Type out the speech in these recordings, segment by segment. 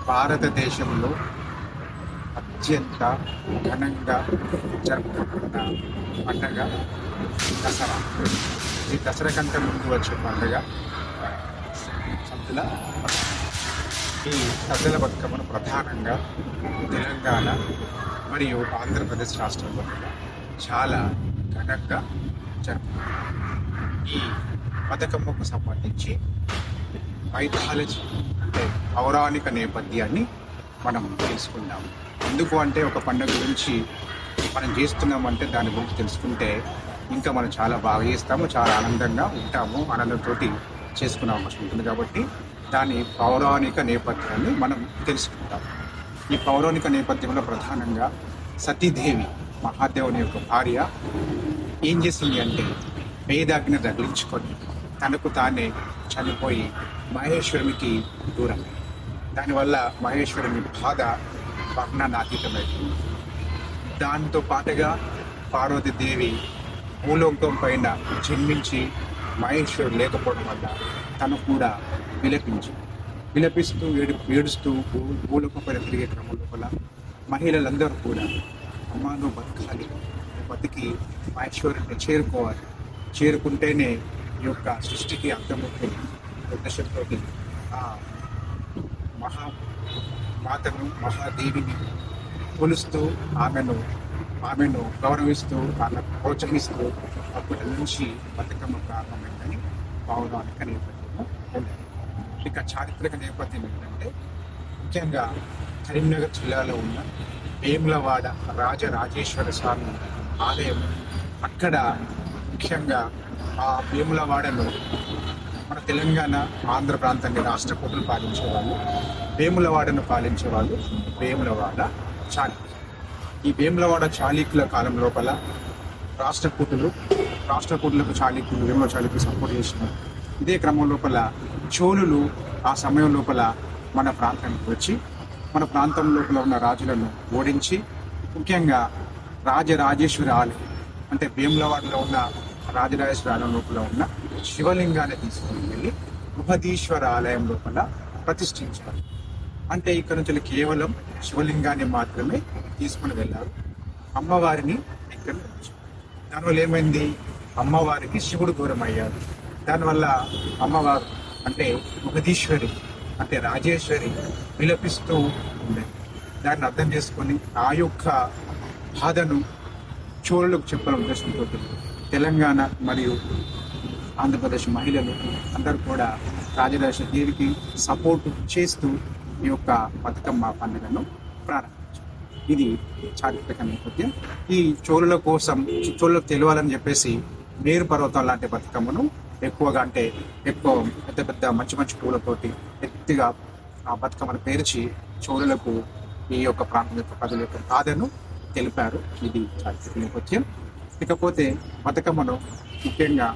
భారతదేశంలో అత్యంత ఘనంగా జరుపుకుంటున్న పండగ దసరా. ఈ దసరా కంటే ముందు వచ్చే పండుగ సద్దుల బతుకమ్మ. ఈ సద్దుల బతుకమ్మను ప్రధానంగా తెలంగాణ మరియు ఆంధ్రప్రదేశ్ రాష్ట్రంలో చాలా ఘనంగా జరుపుకుంటారు. ఈ బతుకమ్మకు సంబంధించి మైథాలజీ అంటే పౌరాణిక నేపథ్యాన్ని మనం తెలుసుకుందాం. ఎందుకు అంటే ఒక పండుగ గురించి మనం చేస్తున్నామంటే దాని గురించి తెలుసుకుంటే ఇంకా మనం చాలా బాగా చేస్తాము, చాలా ఆనందంగా ఉంటాము, ఆనందంతో చేసుకునే అవకాశం ఉంటుంది. కాబట్టి దాని పౌరాణిక నేపథ్యాన్ని మనం తెలుసుకుంటాం. ఈ పౌరాణిక నేపథ్యంలో ప్రధానంగా సతీదేవి మహాదేవుని యొక్క భార్య ఏం చేసింది అంటే వేదాగ్ని రగిలించుకొని తనకు తానే చనిపోయి మహేశ్వరునికి దూరమైంది. దానివల్ల మహేశ్వరుని బాధ వర్ణనాతీతమైంది. దాంతో పాటుగా పార్వతీదేవి భూలోకం పైన జన్మించి మహేశ్వరుడు లేకపోవడం వల్ల తను కూడా విలపిస్తూ ఏడుస్తూ భూలోకం పైన తిరిగే క్రమం లోపల మహిళలందరూ కూడా అమ్మా నువ్వు బతకాలి, బతికి మహేశ్వరుని చేరుకోవాలి, చేరుకుంటేనే ఈ యొక్క సృష్టికి అర్థమవుతుంది ఉద్దేశంతో ఆ మాతను మహాదేవిని కొలుస్తూ ఆమెను గౌరవిస్తూ ఆమెను ప్రోత్సహిస్తూ అప్పటి నుంచి బతుకమ్మ ప్రారంభమైందని పౌరాణిక నేపథ్యంలో ఉంది. ఇక చారిత్రక నేపథ్యం ఏంటంటే ముఖ్యంగా కరీంనగర్ జిల్లాలో ఉన్న వేములవాడ రాజరాజేశ్వర స్వామి ఆలయం. అక్కడ ముఖ్యంగా ఆ వేములవాడలో మన తెలంగాణ ఆంధ్ర ప్రాంతాన్ని రాష్ట్రకూటులు పాలించేవాళ్ళు. వేములవాడను పాలించేవాళ్ళు వేములవాడ చాళుక్యులు. ఈ వేములవాడ చాళుక్యుల కాలం లోపల రాష్ట్రకూటులకు చాళుక్యులు వేముల చాళుక్యులు సపోర్ట్ చేసినారు. ఇదే క్రమం లోపల చోళులు ఆ సమయం లోపల మన ప్రాంతానికి వచ్చి మన ప్రాంతం లోపల ఉన్న రాజులను ఓడించి ముఖ్యంగా రాజరాజేశ్వరి ఆలయం అంటే వేములవాడలో ఉన్న రాజరాజేశ్వరి ఆలయం లోపల ఉన్న శివలింగాన్ని తీసుకుని వెళ్ళి బృహదీశ్వర ఆలయం లోపల ప్రతిష్ఠించారు. అంటే ఇక్కడ నుంచి కేవలం శివలింగాన్ని మాత్రమే తీసుకుని వెళ్ళారు, అమ్మవారిని ఇక్కడ ఉంచారు. దానివల్ల ఏమైంది, అమ్మవారికి శివుడు దూరం అయ్యారు. దానివల్ల అమ్మవారు అంటే బృహదీశ్వరి అంటే రాజేశ్వరి విలపిస్తూ ఉండేది. దాన్ని అర్థం చేసుకొని ఆ యొక్క బాధను చోళులకు చెప్పడం ఉద్దేశంతో తెలంగాణ మరియు ఆంధ్రప్రదేశ్ మహిళలు అందరూ కూడా రాజరాజేశ్వరి దేవికి సపోర్ట్ చేస్తూ ఈ యొక్క బతుకమ్మ పండుగను ప్రారంభించారు. ఇది చారిత్రక నేపథ్యం. ఈ చోళులకు తెలియాలని చెప్పేసి మేరు పర్వతం లాంటి బతుకమ్మను ఎక్కువ పెద్ద పెద్ద మంచి పూలతోటి ఎత్తుగా ఆ బతుకమ్మను పేర్చి చోళులకు ఈ యొక్క ప్రాంతం యొక్క ప్రజల యొక్క బాధను తెలిపారు. ఇది చారిత్రక నేపథ్యం. ఇకపోతే బతుకమ్మను ముఖ్యంగా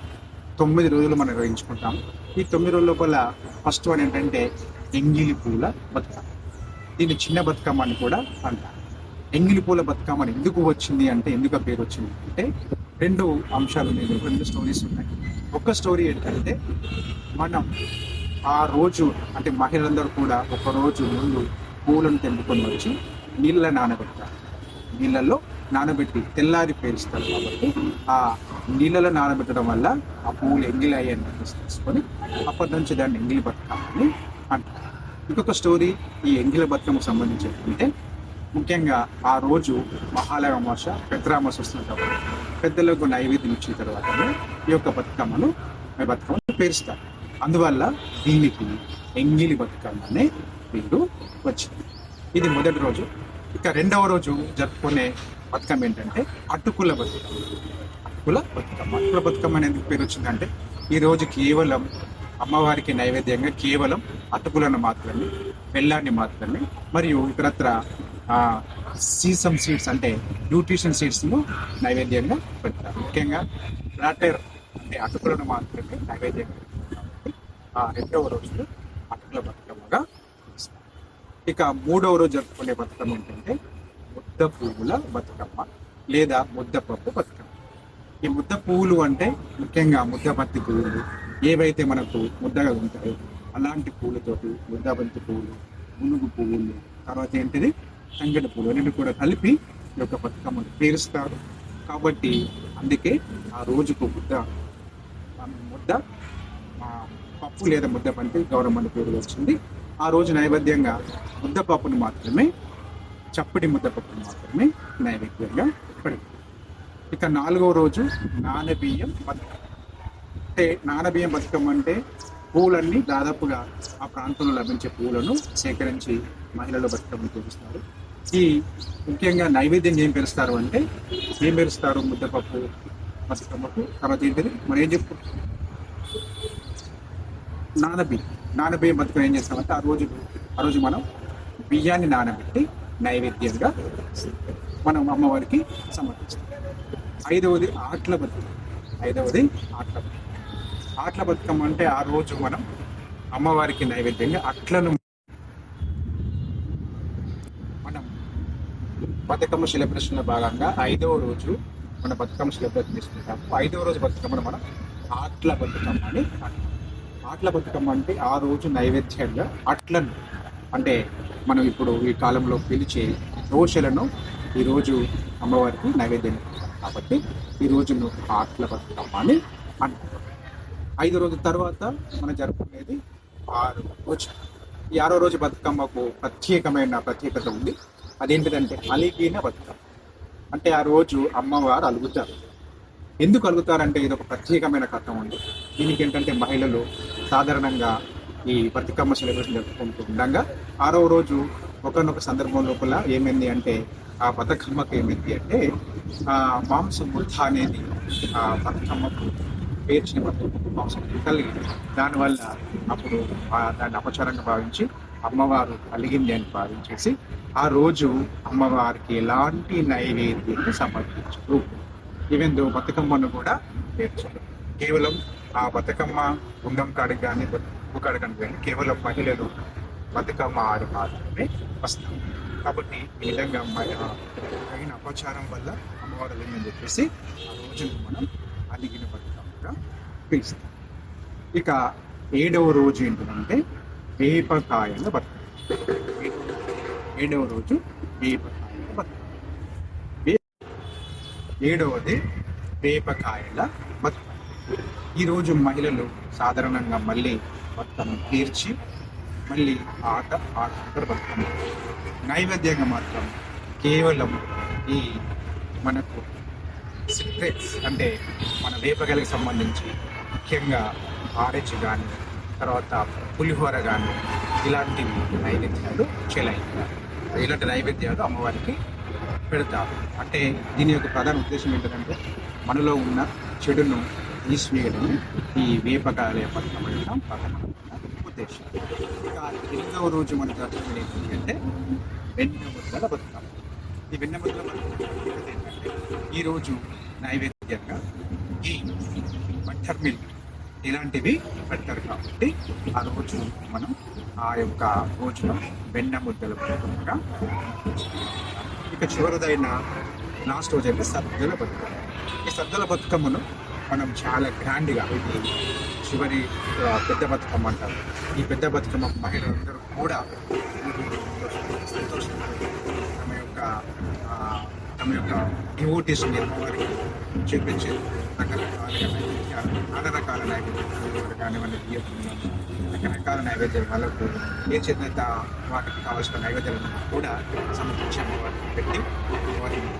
9 రోజులు మనం నిర్వహించుకుంటాం. ఈ 9 రోజుల లోపల ఫస్ట్ వన్ ఏంటంటే ఎంగిలి పూల బతుకమ్మ. దీన్ని చిన్న బతుకమ్మ అని కూడా అంటారు. ఎంగిలి పూల బతుకమ్మ ఎందుకు వచ్చింది అంటే ఎందుకు పేరు వచ్చింది అంటే 2 అంశాలు ఉన్నాయి, 2 స్టోరీస్ ఉన్నాయి. ఒక స్టోరీ ఏంటంటే మనం ఆ రోజు అంటే మహిళలందరూ కూడా ఒక రోజు ముందు పూలను తెంపుకొని వచ్చి నీళ్ళలో నానబెడతారు. నీళ్ళల్లో నానబెట్టి తెల్లారి పేరుస్తారు. కాబట్టి ఆ నీళ్ళలో నానబెట్టడం వల్ల ఆ పువ్వులు ఎంగిలి అయ్యాయని తీసుకొని అప్పటి నుంచి దాన్ని ఎంగిలి బతుకమ్మని అంటారు. ఇంకొక స్టోరీ ఈ ఎంగిలి బతుకమ్మకు సంబంధించి ఏంటంటే ముఖ్యంగా ఆ రోజు మహాలయ అమావాస్య పెద్దరామాస వస్తుంది కాబట్టి పెద్దలకు నైవేద్యం ఇచ్చిన తర్వాత ఈ యొక్క బతుకమ్మను పేరుస్తారు. అందువల్ల దీనికి ఎంగిలి బతుకమ్మ అనే పేరు వచ్చింది. ఇది మొదటి రోజు. ఇక రెండవ రోజు జరుపుకునే బతుకమ్మ ఏంటంటే అటుకుల బతుకమ్మ. అటుకుల బతుకమ్మ అనేది పేరు వచ్చిందంటే ఈ రోజు కేవలం అమ్మవారికి నైవేద్యంగా కేవలం అటుకులను మాత్రమే, బెల్లాన్ని మాత్రమే మరియు ఇతరత్ర సీసమ్ సీడ్స్ అంటే న్యూట్రిషన్ సీడ్స్ను నైవేద్యంగా పెడతారు. ముఖ్యంగా బ్లాటర్ అంటే అటుకులను మాత్రమే నైవేద్యంగా పెడతారు. కాబట్టి ఆ రెండవ రోజు అటుకుల బతుకమ్మగా. ఇక మూడవ రోజు జరుపుకునే బతుకమ్మ ఏంటంటే ముద్ద పువ్వుల బతుకమ్మ లేదా ముద్దపప్పు బతుకమ్మ. ఈ ముద్ద పువ్వులు అంటే ముఖ్యంగా ముద్దబంతి పువ్వులు ఏవైతే మనకు ముద్దగా ఉంటాయో అలాంటి పూలతోటి ముద్దబంతి పువ్వులు మునుగు పువ్వులు, తర్వాత ఏంటిది తంగెడు పువ్వులు అన్నిటి కూడా కలిపి ఈ యొక్క బతుకమ్మను పేరుస్తారు. కాబట్టి అందుకే ఆ రోజుకు ముద్ద పప్పు లేదా ముద్ద పంటి గౌరమ్మ పేరు వచ్చింది. ఆ రోజు నైవేద్యంగా ముద్దపప్పును మాత్రమే, చప్పటి ముద్దపప్పును మాత్రమే నైవేద్యంగా పెడతారు. ఇక 4వ రోజు నానబియ్యం బతుకమ్మ. అంటే నానబియ్యం బతుకమ్మ అంటే పూలన్నీ దాదాపుగా ఆ ప్రాంతంలో లభించే పూలను సేకరించి మహిళలు బతుకమ్మను పూజిస్తారు. ఈ ముఖ్యంగా నైవేద్యం ఏం పెరుస్తారు అంటే ఏం పెరుస్తారు? ముద్దపప్పు బతుకమ్మకు. తర్వాత ఏంటిది మనం ఏం చెప్పు, నానబియ్యం బతుకమ్మ ఏం చేస్తామంటే ఆ రోజు మనం బియ్యాన్ని నానబెట్టి నైవేద్యంగా మనం అమ్మవారికి సమర్పిస్తాం. 5వది ఆట్ల బతుకమ్మ. ఆట్ల బతుకమ్మ అంటే ఆ రోజు మనం అమ్మవారికి నైవేద్యంగా అట్లను మనం బతుకమ్మ సెలబ్రేషన్లో భాగంగా 5వ రోజు మన బతుకమ్మ సెలబ్రేషన్ చేసుకుంటాము. 5వ రోజు బతుకమ్మను మనం ఆట్ల బతుకమ్మ అని అంటాం. ఆట్ల బతుకమ్మ అంటే ఆ రోజు నైవేద్యంగా అట్లను, అంటే మనం ఇప్పుడు ఈ కాలంలో పిలిచే దోశలను ఈరోజు అమ్మవారికి నైవేద్యం కాబట్టి ఈ రోజును ఆట్ల బతుకమ్మ అని అంటారు. 5వ రోజు తర్వాత మనం జరుపుకునేది 6వ రోజు. ఈ 6వ రోజు బతుకమ్మకు ప్రత్యేకత ఉంది. అదేంటిదంటే అలిగిన బతుకమ్మ. అంటే ఆ రోజు అమ్మవారు అలుగుతారు. ఎందుకు అలుగుతారంటే ఇది ఒక ప్రత్యేకమైన కథ ఉంది. దీనికి ఏంటంటే మహిళలు సాధారణంగా ఈ బతుకమ్మ సెలబ్రేషన్ జరుపుకుంటూ ఉండగా 6వ రోజు ఒకనొక సందర్భం లోపల ఏమైంది అంటే ఆ బతుకమ్మకు ఏమైంది అంటే మాంసం ముద్ద అనేది ఆ బతుకమ్మకు పేర్చిన బతుకమ్మకు మాంసం కలిగి దానివల్ల అప్పుడు దాన్ని అపచారంగా భావించి అమ్మవారు అలిగింది అని భావించేసి ఆ రోజు అమ్మవారికి ఎలాంటి నైవేద్యాన్ని సమర్పించరు. ఈవెన్ దో బతుకమ్మను కూడా పేర్చరు. కేవలం ఆ బతుకమ్మ గుండం కాడికి కానీ ఉప్పు కాడికి కానీ కేవలం మహిళలు బతుకమ్మ ఆడి మాత్రమే వస్తారు. కాబట్టి ఈ విధంగా తగిన అపచారం వల్ల అమ్మవారు అలిగిందని చెప్పేసి ఆ రోజును మనం అలిగిన బతుకమ్మగా పిలుస్తాం. ఇక 7వ రోజు ఏంటంటే వేపకాయల బతుకమ్మ. 7వ రోజు వేపకాయల బతుకమ్మ. 7వది వేపకాయల బతుకమ్మ. ఈరోజు మహిళలు సాధారణంగా మళ్ళీ బతుకమ్మ తీర్చి మళ్ళీ ఆడుతుంటారు. బతుకమ్మ నైవేద్యంగా మాత్రం కేవలం ఈ మనకు సిట్రెట్స్ అంటే మన వేపకాయలకు సంబంధించి ముఖ్యంగా ఆరెంజ్ కానీ తర్వాత పులిహోర కానీ ఇలాంటివి నైవేద్యాలు ఇలాంటి నైవేద్యాలు అమ్మవారికి పెడతారు. అంటే దీని యొక్క ప్రధాన ఉద్దేశం ఏంటంటే మనలో ఉన్న చెడును తీసివేయడం ఈ వేపకాయల బతుకమ్మ ప్రధానమైన ఉద్దేశం. ఇక 8వ రోజు మన జరుపుకునేది ఏంటంటే వెన్నముద్దల బతుకమ్మ. ఈ వెన్నముద్దల బతుకమ్మ ఏంటంటే ఈరోజు నైవేద్యంగా ఈ బటర్ మిల్క్ ఇలాంటివి పెడతారు. కాబట్టి ఆ రోజు మనం ఆ యొక్క రోజున వెన్న ముద్దల బతుకమ్మగా. ఇక చివరిదైన లాస్ట్ రోజు అయితే సద్దుల బతుకమ్మ. ఈ సద్దుల బతుకమ్మను మనం చాలా గ్రాండ్గా, ఇది చివరి పెద్ద బతుకమ్మ అంటారు. ఈ పెద్ద బతుకమ్మ మహిళలందరూ కూడా సంతోషంగా తమ యొక్క డివోటీస్ని అమ్మవారికి చూపించి రకరకాల నైవేద్యాలు కానివ్వండి, రకరకాల నైవేద్యాలు వాళ్ళకు ఏ చేత వాటికి కావాల్సిన నైవేద్యాలను కూడా సమర్పించి అమ్మవారికి పెట్టి వారిని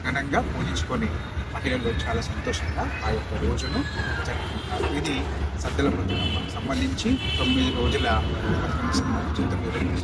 ఘనంగా పూజించుకొని మహిళలు చాలా సంతోషంగా ఆ యొక్క రోజును జరుపుకుంటారు. ఇది సద్దుల బతుకమ్మకు సంబంధించి 9 రోజుల బతుకమ్మకు సంబంధించి 9 రోజులు